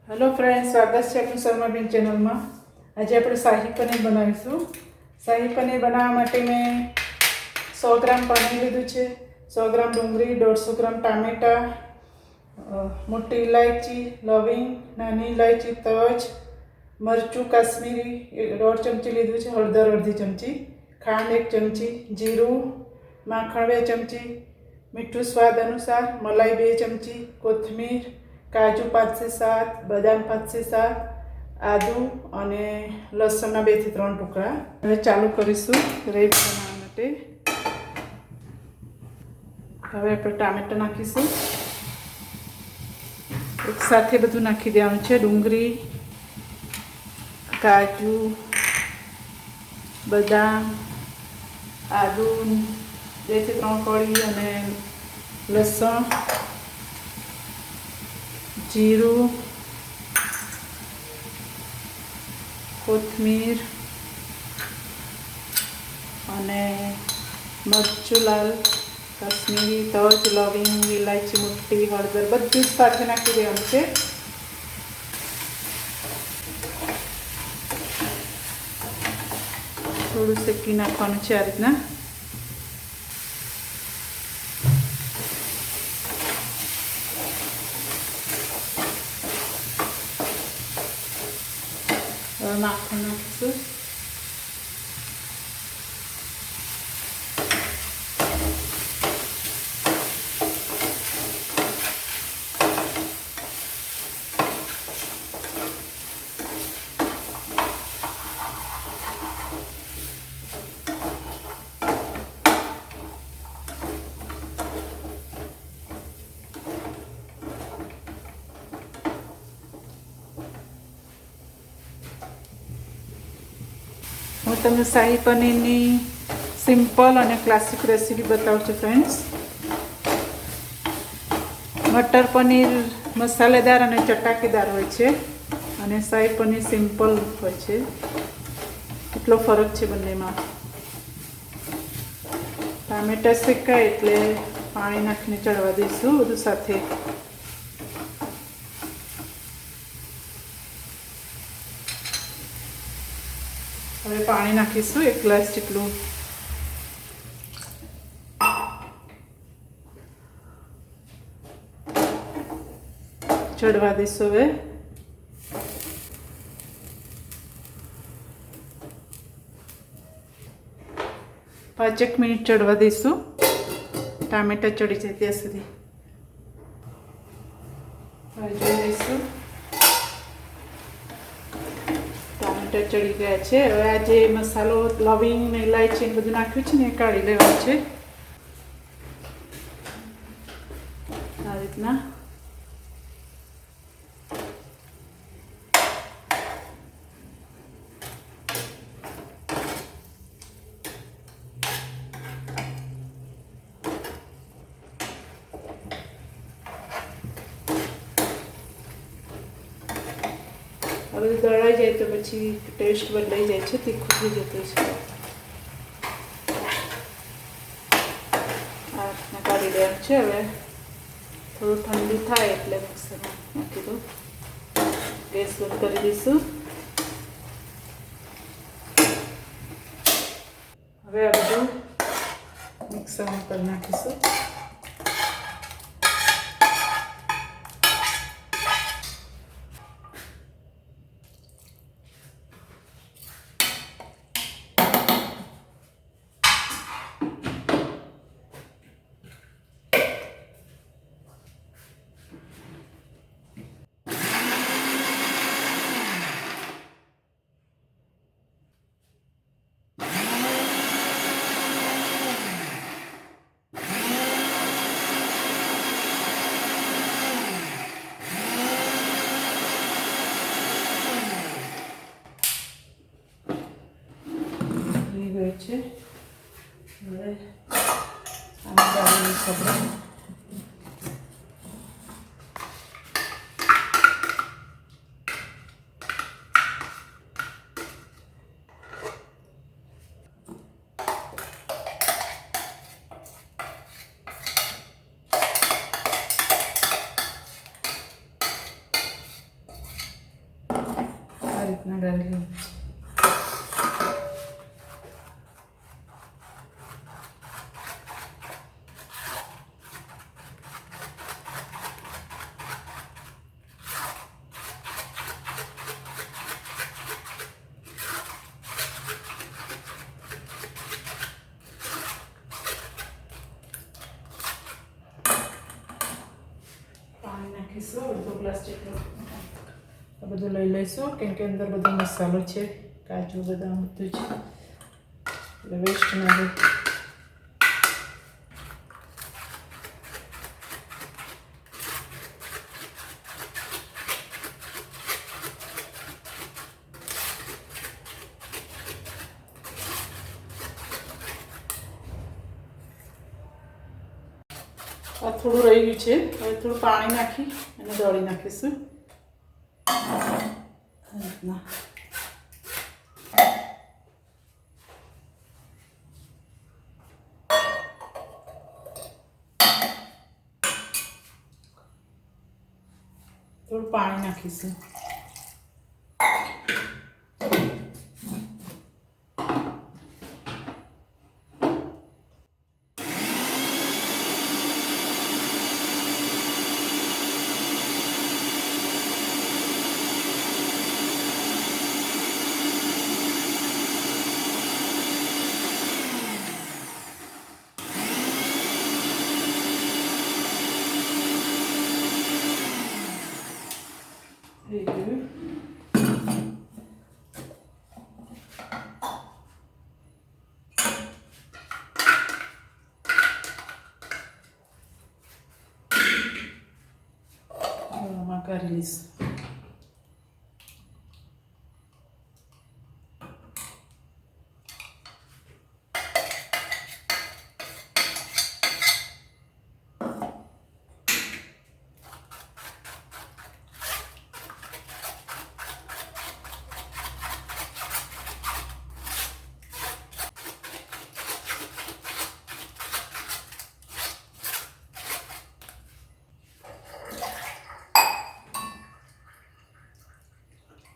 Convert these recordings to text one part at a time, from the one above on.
Hello friends, स्वागत है अपनी शर्मा बेन चैनल में। आज आप शाही पनीर बनावीशू। शाही पनीर बनावा माटे मैं 100 ग्राम पनीर लीधुं छे, 100 ग्राम डूंगरी, 150 ग्राम टामेटा, मोटी इलायची, लविंग, नानी इलायची, तज, मरचू काश्मीरी 1.5 चमची लीधुं छे, हळदर अर्धी चमची, खांड 1 चमची, जीरु, माखण 2 चमची, मीठू स्वाद अनुसार, मलाई 2 चमची, कोथमीर, काजू 5 से 7, बदाम 5 से 7, आदू અને લસણના 2 થી 3 ટુકડા। હવે ચાલુ કરીશું ગ્રેવી બનાવવા માટે। હવે આપણે ટામેટા નાખીશું। એક સાથે બધું નાખી દેવાનું છે। ડુંગળી, કાજુ, બદામ, આદુ 2 થી 3 કળી અને લસણ, जीरु, कोथमीर અને મરચું લાલ, કાશ્મીરી, તજ, લવિંગ, ઇલાયચી મોટી, હળદર બધું જ સાથે નાખી દેવાનું છે। થોડું શેકી નાખવાનું છે આ રીતના। માખણ નાખીશું। હું તમને શાહી પનીરની સિમ્પલ અને ક્લાસિક રેસીપી બતાવું છું ફ્રેન્ડ્સ। મટર પનીર મસાલેદાર અને ચટાકેદાર હોય છે અને શાહી પનીર સિમ્પલ હોય છે। એટલો ફરક છે બંનેમાં। ટામેટા શેકાય એટલે પાણી નાખીને ચડવા દઈશું બધું સાથે। હવે પાણી નાખીશું 1 ગ્લાસ જેટલું। ચડવા દઈશું હવે। 5 મિનિટ ચડવા દઈશું, ટામેટા ચડી જાય ત્યાં સુધી। હવે જોઈ લઈશું ચડી ગયા છે। હવે આ જે મસાલો લવિંગ ને ઇલાયચી બધું નાખ્યું છે ને એ કાઢી લેવાનું છે આ રીતના। હવે દળાઈ જાય તો પછી ટેસ્ટ બદલાઈ જાય છે, તીખું થઈ જતું છે। આ રીતના કાઢી લેવાનું છે। હવે થોડું ઠંડુ થાય એટલે મિક્સરમાં નાખી દઉં। ગેસ બંધ કરી દઈશું। હવે આ બધું મિક્સરમાં કરી નાખીશું। છે હવે આને ડાળી આપણે રીતના ગાળી લઈશું. પાણી નાખીશું અડધો ગ્લાસ જેટલો. આ બધું લઈ લઈશું કેમ કે અંદર બધો મસાલો છે, કાજુ બદામ બધું છે એટલે વેસ્ટ ના હોય. આ થોડું રહી ગયું છે, હવે થોડું પાણી નાખી અને દળી નાખીશું. રીતના થોડું પાણી નાખીશું. થઈ ગયું. આમાં કરી લઈશું.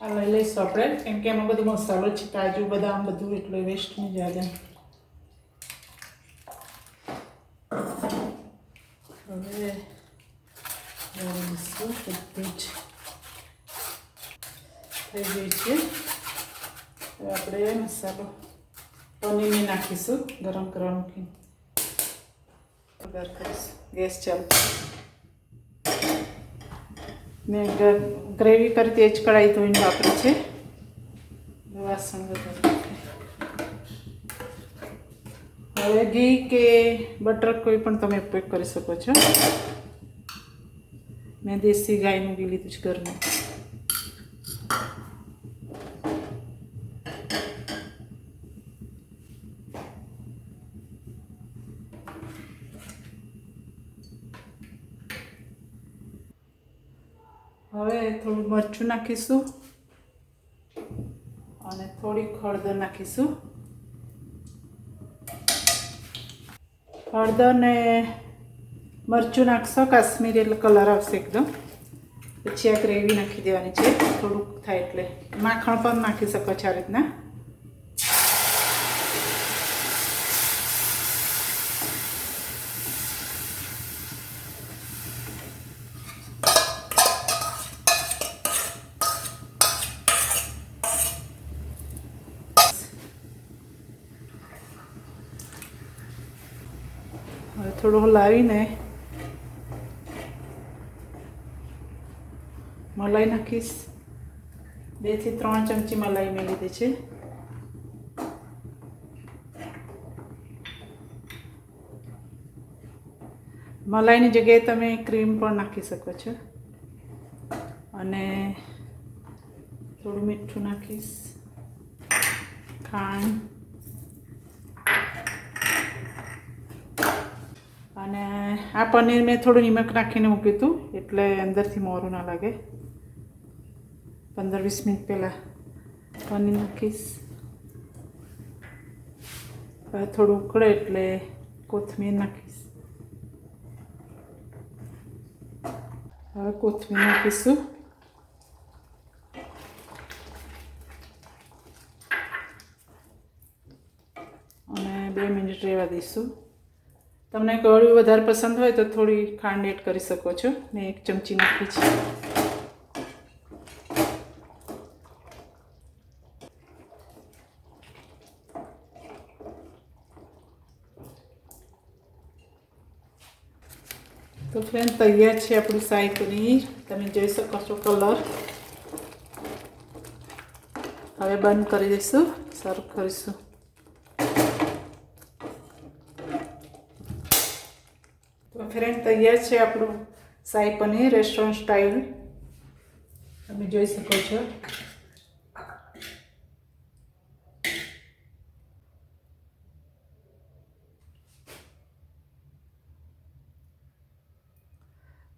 આ લઈ લઈશું આપણે કેમ કે એમાં બધું મસાલો છે, કાજુ બદામ બધું, એટલે વેસ્ટ નહીં જાય. હવે લઈશું બધું જ થઈ ગયું છે. હવે આપણે મસાલો પનીરને નાખીશું ગરમ કરવા મૂકીને. વઘાર કરીશું. ગેસ ચાલુ. મેં ગ્રેવી કરી તે જ કઢાઈ ધોઈને વાપરી છે. વાસણ વધારે. હવે ઘી કે બટર કોઈ પણ તમે ઉપયોગ કરી શકો છો. મેં દેશી ગાયનું ઘી લીધું છે ઘરનું. હવે થોડું મરચું નાખીશું અને થોડીક હળદર નાખીશું. હળદર ને મરચું નાખશો કાશ્મીરી એટલે કલર આવશે એકદમ. પછી આ ગ્રેવી નાખી દેવાની છે. થોડુંક થાય એટલે માખણ પણ નાખી શકો છો આ રીતના. હવે થોડું હલાવીને મલાઈ નાખીશ. 2 થી 3 ચમચી મલાઈ મેં લીધી છે. મલાઈની જગ્યાએ તમે ક્રીમ પણ નાખી શકો છો. અને થોડું મીઠું નાખીશ, ખાંડ અને આ પનીર મેં થોડું નિમક નાખીને મૂક્યું હતું એટલે અંદરથી મોરું ના લાગે. 15-20 મિનિટ પહેલાં પનીર નાખીશ. હવે થોડું ઉકળે એટલે કોથમીર નાખીશ. હવે કોથમીર નાખીશું. અને 2 મિનિટ રહેવા દઈશું. તમને કળું વધારે પસંદ હોય તો થોડી ખાંડ એડ કરી શકો છો. મેં 1 ચમચી નાખી છે. તો ફ્રેન્ડ તૈયાર છે આપણું શાહી પનીર. તમે જોઈ શકો છો કલર. હવે બંધ કરી દઈશું, સર્વ કરીશું. તો ફ્રેન્ડ તૈયાર છે આપણું શાહી પનીર રેસ્ટોરન્ટ સ્ટાઇલ. તમે જોઈ શકો છો.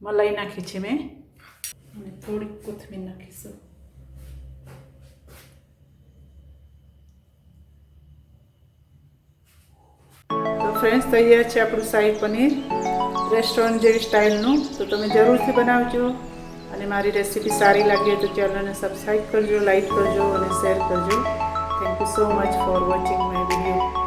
મલાઈ નાખી છે મેં અને થોડીક કોથમીર નાખીશું. તો ફ્રેન્ડ્સ તૈયાર છે આપણું શાહી પનીર રેસ્ટોરન્ટ જેવી સ્ટાઇલનું. તો તમે જરૂરથી બનાવજો અને મારી રેસીપી સારી લાગે તો ચેનલને સબસ્ક્રાઈબ કરજો, લાઈક કરજો અને શેર કરજો. Thank you so much for watching my video.